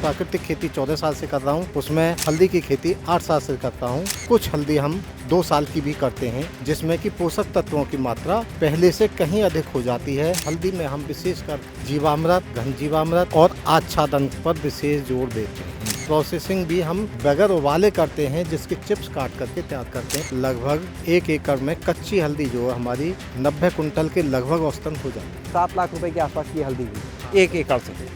प्राकृतिक खेती 14 साल से कर रहा हूँ, उसमें हल्दी की खेती 8 साल से करता हूँ। कुछ हल्दी हम 2 साल की भी करते हैं, जिसमें कि पोषक तत्वों की मात्रा पहले से कहीं अधिक हो जाती है। हल्दी में हम विशेषकर जीवामृत, घन जीवामृत और आच्छादन पर विशेष जोर देते हैं। प्रोसेसिंग भी हम बगैर उबाले करते हैं, जिसके चिप्स काट करके तैयार करते हैं। लगभग 1 एकड़ में कच्ची हल्दी जो है हमारी 90 कुंटल के लगभग औसतन हो जाती है। 7 लाख रुपए के आसपास की हल्दी हुई 1 एकड़ से।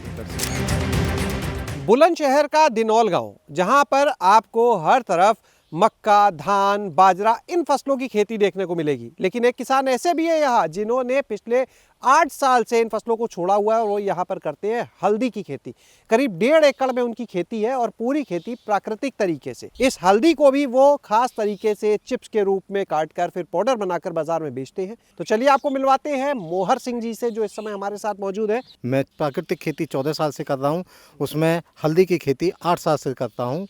बुलंदशहर का दिनौल गांव, जहां पर आपको हर तरफ मक्का, धान, बाजरा, इन फसलों की खेती देखने को मिलेगी। लेकिन एक किसान ऐसे भी है यहाँ जिन्होंने पिछले 8 साल से इन फसलों को छोड़ा हुआ है और वो यहाँ पर करते हैं हल्दी की खेती। करीब 1.5 एकड़ में उनकी खेती है और पूरी खेती प्राकृतिक तरीके से। इस हल्दी को भी वो खास तरीके से चिप्स के रूप में काट कर फिर पाउडर बनाकर बाजार में बेचते हैं। तो चलिए आपको मिलवाते हैं मोहर सिंह जी से, जो इस समय हमारे साथ मौजूद है। मैं प्राकृतिक खेती 14 साल से कर रहा हूँ, उसमें हल्दी की खेती 8 साल से करता हूँ।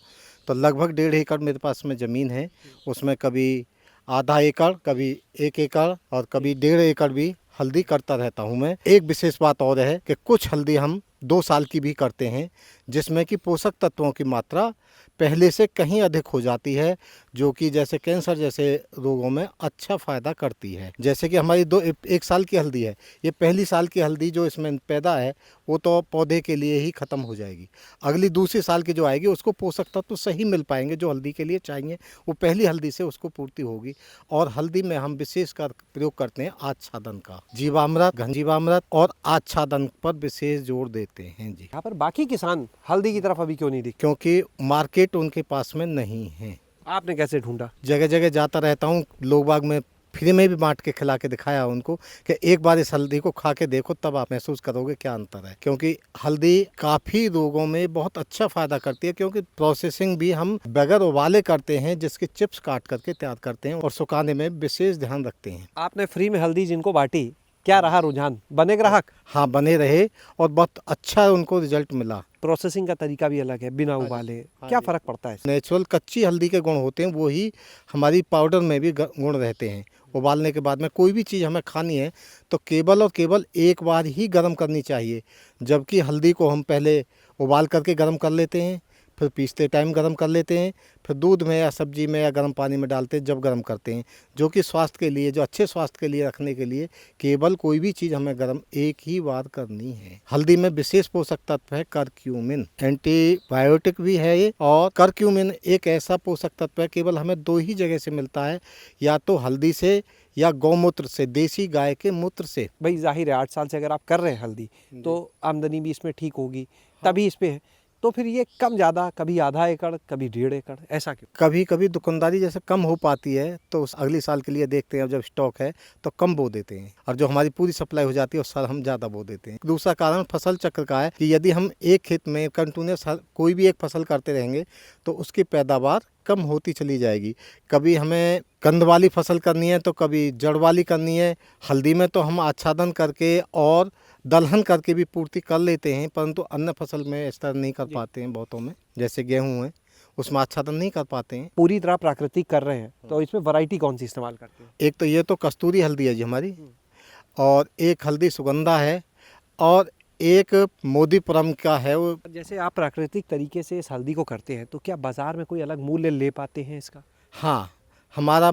तो लगभग 1.5 एकड़ मेरे पास में ज़मीन है, उसमें कभी आधा एकड़, कभी 1 एकड़ और कभी 1.5 एकड़ भी हल्दी करता रहता हूँ मैं। एक विशेष बात और है कि कुछ हल्दी हम 2 साल की भी करते हैं, जिसमें कि पोषक तत्वों की मात्रा पहले से कहीं अधिक हो जाती है, जो कि जैसे कैंसर जैसे रोगों में अच्छा फ़ायदा करती है। जैसे कि हमारी 1 साल की हल्दी है, ये पहली साल की हल्दी जो इसमें पैदा है वो तो पौधे के लिए ही ख़त्म हो जाएगी। अगली दूसरी साल की जो आएगी उसको पोषक तत्व सही मिल पाएंगे जो हल्दी के लिए चाहिए, वो पहली हल्दी से उसको पूर्ति होगी। और हल्दी में हम विशेषकर प्रयोग करते हैं आच्छादन का, जीवामृत, घन जीवामृत और आच्छादन पर विशेष जोर देते हैं जी। यहाँ पर बाकी किसान हल्दी की तरफ अभी क्यों नहीं दिखते? क्योंकि मार्केट उनके पास में नहीं है। आपने कैसे ढूंढा? जगह जगह जाता रहता हूँ, लोग बाग में फ्री में भी बांट के खिला के दिखाया उनको कि एक बार इस हल्दी को खा के देखो, तब आप महसूस करोगे क्या अंतर है। क्योंकि हल्दी काफ़ी रोगों में बहुत अच्छा फ़ायदा करती है, क्योंकि प्रोसेसिंग भी हम बगैर उबाले करते हैं, जिसके चिप्स काट करके तैयार करते हैं और सुखाने में विशेष ध्यान रखते हैं। आपने फ्री में हल्दी जिनको बांटी, क्या रहा रुझान? बने ग्राहक? हाँ, बने रहे और बहुत अच्छा उनको रिजल्ट मिला। प्रोसेसिंग का तरीका भी अलग है, बिना उबाले। क्या फ़र्क पड़ता है? नेचुरल कच्ची हल्दी के गुण होते हैं, वही हमारी पाउडर में भी गुण रहते हैं। उबालने के बाद में कोई भी चीज़ हमें खानी है तो केवल और केवल एक बार ही गर्म करनी चाहिए, जबकि हल्दी को हम पहले उबाल करके गर्म कर लेते हैं, फिर पीसते टाइम गर्म कर लेते हैं, फिर दूध में या सब्जी में या गर्म पानी में डालते हैं जब गर्म करते हैं, जो कि स्वास्थ्य के लिए, जो अच्छे स्वास्थ्य के लिए रखने के लिए केवल कोई भी चीज़ हमें गर्म एक ही बार करनी है। हल्दी में विशेष पोषक तत्व है करक्यूमिन, एंटीबायोटिक भी है ये। और करक्यूमिन एक ऐसा पोषक तत्व है केवल हमें 2 ही जगह से मिलता है, या तो हल्दी से या गौमूत्र से, देसी गाय के मूत्र से। भाई जाहिर है 8 साल से अगर आप कर रहे हैं हल्दी तो आमदनी भी इसमें ठीक होगी, तभी इस पे है। तो फिर ये कम ज़्यादा, कभी आधा एकड़, कभी 1.5 एकड़, ऐसा क्यों? कभी कभी दुकानदारी जैसे कम हो पाती है तो उस अगली साल के लिए देखते हैं, जब स्टॉक है तो कम बो देते हैं, और जो हमारी पूरी सप्लाई हो जाती है उस साल हम ज़्यादा बो देते हैं। दूसरा कारण फसल चक्र का है कि यदि हम एक खेत में कंटिन्यूस कोई भी एक फसल करते रहेंगे तो उसकी पैदावार कम होती चली जाएगी। कभी हमें कंद वाली फसल करनी है तो कभी जड़ वाली करनी है। हल्दी में तो हम आच्छादन करके और दलहन करके भी पूर्ति कर लेते हैं, परंतु अन्य फसल में इस तरह नहीं कर पाते हैं। बहुतों में जैसे गेहूं है उसमें आच्छादन नहीं कर पाते हैं। पूरी तरह प्राकृतिक कर रहे हैं तो इसमें वैरायटी कौन सी इस्तेमाल करते हैं? एक तो ये तो कस्तूरी हल्दी है जी हमारी, और एक हल्दी सुगंधा है, और एक मोदीपुरम का है वो। जैसे आप प्राकृतिक तरीके से इस हल्दी को करते हैं तो क्या बाजार में कोई अलग मूल्य ले पाते हैं इसका? हाँ, हमारा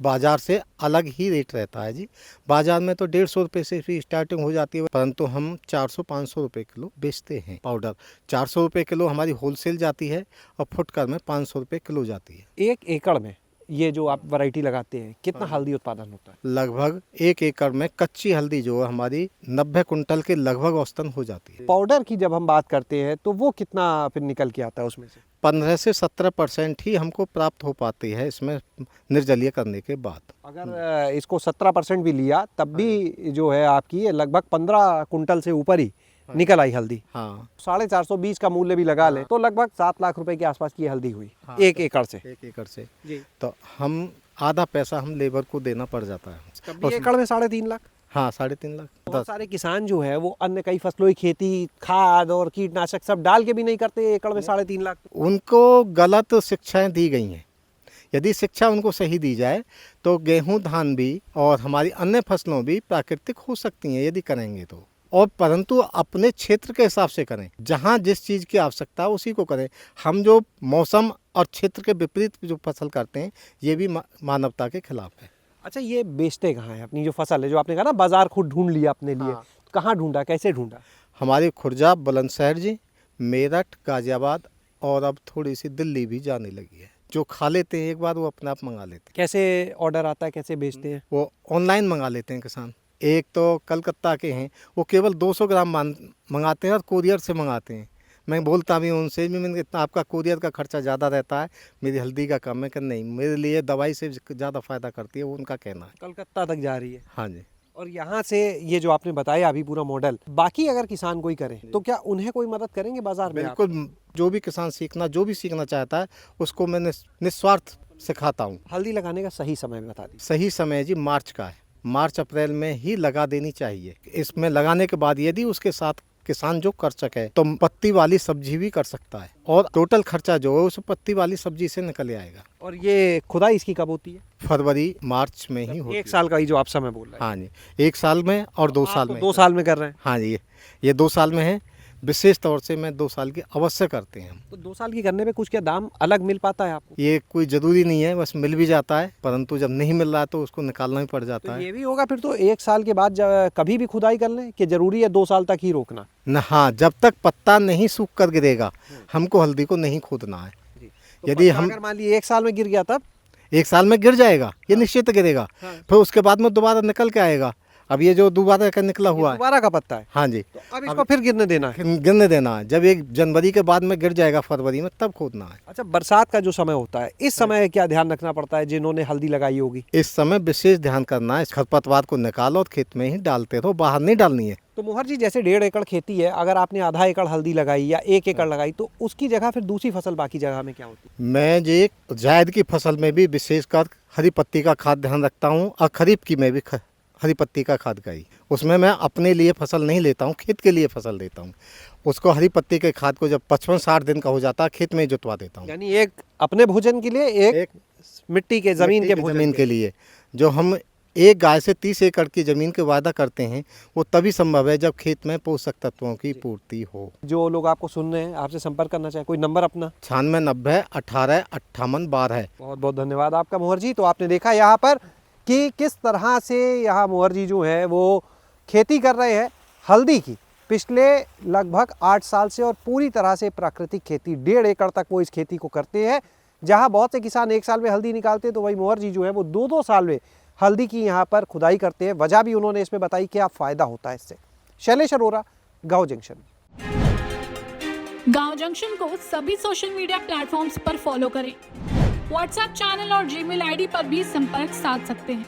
बाज़ार से अलग ही रेट रहता है जी। बाज़ार में तो 150 रुपये से भी स्टार्टिंग हो जाती है, परंतु हम 400-500 रुपये किलो बेचते हैं। पाउडर 400 रुपये किलो हमारी होलसेल जाती है और फुटकर में 500 रुपये किलो जाती है। 1 एकड़ में ये जो आप वैरायटी लगाते हैं, कितना हल्दी उत्पादन होता है? लगभग 1 एकड़ में कच्ची हल्दी जो है हमारी 90 कुंटल के लगभग औसतन हो जाती है। पाउडर की जब हम बात करते हैं तो वो कितना फिर निकल के आता है उसमें से? 15 से 17% ही हमको प्राप्त हो पाती है इसमें निर्जलीय करने के बाद। अगर इसको 17% भी लिया तब भी जो है आपकी ये लगभग 15 कुंटल से ऊपर ही निकल आई हल्दी। हाँ, 450 का मूल्य भी लगा ले तो लगभग 7 लाख रुपए के आसपास की हल्दी हुई। हाँ, 1 एकड़ से। 1 एकड़ से जी। तो हम आधा पैसा हम लेबर को देना पड़ जाता है। कभी एकड़ में 3.5 लाख। हाँ, 3.5 लाख। बहुत सारे किसान जो है वो अन्य कई फसलों की खेती, खाद और कीटनाशक सब डाल के भी नहीं करते, एकड़ में 3.5 लाख। उनको गलत शिक्षाएं दी गई हैं। यदि शिक्षा उनको सही दी जाए तो गेहूं, धान भी और हमारी अन्य फसलों भी प्राकृतिक हो सकती हैं यदि करेंगे तो। और परंतु अपने क्षेत्र के हिसाब से करें, जहाँ जिस चीज़ की आवश्यकता है उसी को करें। हम जो मौसम और क्षेत्र के विपरीत जो फसल करते हैं ये भी मानवता के खिलाफ है। अच्छा, ये बेचते कहाँ है अपनी जो फसल है, जो आपने कहा ना बाजार खुद ढूंढ लिया अपने लिए, हाँ। कहाँ ढूंढा, कैसे ढूंढा? हमारे खुर्जा, बुलंदशहर जी, मेरठ, गाजियाबाद और अब थोड़ी सी दिल्ली भी जाने लगी है। जो खा लेते हैं एक बार वो अपने आप मंगा लेते कैसे ऑर्डर आता है, कैसे बेचते हैं? हैं, वो ऑनलाइन मंगा लेते हैं किसान। एक तो कलकत्ता के हैं, वो केवल 200 ग्राम मंगाते हैं और कोरियर से मंगाते हैं। मैं बोलता भी हूँ उनसे भी, मैंने इतना आपका कोरियर का खर्चा ज़्यादा रहता है, मेरी हल्दी का कम है कि नहीं, मेरे लिए दवाई से ज़्यादा फ़ायदा करती है, वो उनका कहना है। कलकत्ता तक जा रही है। हाँ जी। और यहाँ से ये जो आपने बताया अभी पूरा मॉडल, बाकी अगर किसान कोई करे तो क्या उन्हें कोई मदद करेंगे बाजार में आप? बिल्कुल, जो भी किसान जो भी सीखना चाहता है उसको मैं निस्वार्थ सिखाता हूँ। हल्दी लगाने का सही समय बता दीजिए। सही समय जी मार्च का है, मार्च अप्रैल में ही लगा देनी चाहिए। इसमें लगाने के बाद यदि उसके साथ किसान जो कर सके तो पत्ती वाली सब्जी भी कर सकता है और टोटल खर्चा जो है उस पत्ती वाली सब्जी से निकल आएगा। और ये खुदाई इसकी कब होती है? फरवरी मार्च में ही होती है। 1 साल का ही जो आप समय बोल रहे हैं। हाँ जी, 1 साल में और 2 साल आप तो में। 2 साल में कर रहे हैं। हाँ जी, ये 2 साल में है। विशेष तौर से मैं 2 साल की अवश्य करते हैं हम। तो 2 साल की करने पे कुछ क्या दाम अलग मिल पाता है आपको? ये कोई ज़रूरी नहीं है, बस मिल भी जाता है, परंतु जब नहीं मिल रहा है तो उसको निकालना ही पड़ जाता तो है। ये भी होगा फिर तो 1 साल के बाद कभी भी खुदाई कर लें कि जरूरी है 2 साल तक ही रोकना? न हाँ, जब तक पत्ता नहीं सूख कर गिरेगा हमको हल्दी को नहीं खोदना है। तो यदि पत्ता हम अगर मान लीजिए 1 साल में गिर गया तब? 1 साल में गिर जाएगा, ये निश्चित गिरेगा। हाँ। फिर उसके बाद में दोबारा निकल के आएगा। अब ये जो दोबारा का निकला हुआ है, दोबारा का पत्ता है, हाँ जी, तो अब इसको फिर गिरने देना है। गिरने देना है। जब 1 जनवरी के बाद में गिर जाएगा फरवरी में, तब खोदना है। अच्छा, बरसात का जो समय होता है, इस समय क्या ध्यान रखना पड़ता है जिन्होंने हल्दी लगाई होगी? इस समय विशेष ध्यान करना है, खरपतवार को निकालो और खेत में ही डालते रहो, बाहर नहीं डालनी है। तो मोहर जी, जैसे 1.5 एकड़ खेती है, अगर आपने आधा एकड़ हल्दी लगाई या 1 एकड़ लगाई तो उसकी जगह फिर दूसरी फसल बाकी जगह में क्या होती है? मैं जो एक जायद की फसल में भी विशेषकर हरी पत्ती का खाद ध्यान रखता हूँ और खरीफ की में भी हरी पत्ती का खाद का ही। उसमें मैं अपने लिए फसल नहीं लेता हूँ, खेत के लिए फसल देता हूँ। उसको हरी पत्ती के खाद को जब 55-60 दिन का हो जाता है खेत में ही जुतवा देता हूँ। यानी एक अपने भोजन के लिए, एक मिट्टी के जमीन के भोजन ज़मीन के लिए। जो हम एक गाय से 30 एकड़ की ज़मीन के वायदा करते हैं वो तभी संभव है जब खेत में पोषक तत्वों की पूर्ति हो। जो लोग आपको सुन रहे हैं, आपसे संपर्क करना चाहे, कोई नंबर अपना? 96 90 18 58 12। बहुत बहुत धन्यवाद आपका मोहर जी। तो आपने देखा यहाँ पर कि किस तरह से यहाँ मोहर जी जो है वो खेती कर रहे हैं हल्दी की, पिछले लगभग 8 साल से, और पूरी तरह से प्राकृतिक खेती। 1.5 एकड़ तक वो इस खेती को करते हैं। जहाँ बहुत से किसान 1 साल में हल्दी निकालते हैं, तो वही मोहर जी जो है वो 2-2 साल में हल्दी की यहाँ पर खुदाई करते हैं। वजह भी उन्होंने इसमें बताई क्या फ़ायदा होता है इससे। शैलेश अरोरा, गाँव जंक्शन। गांव जंक्शन को सभी सोशल मीडिया प्लेटफॉर्म्स पर फॉलो करें। व्हाट्सएप चैनल और जीमेल आईडी पर भी संपर्क साध सकते हैं।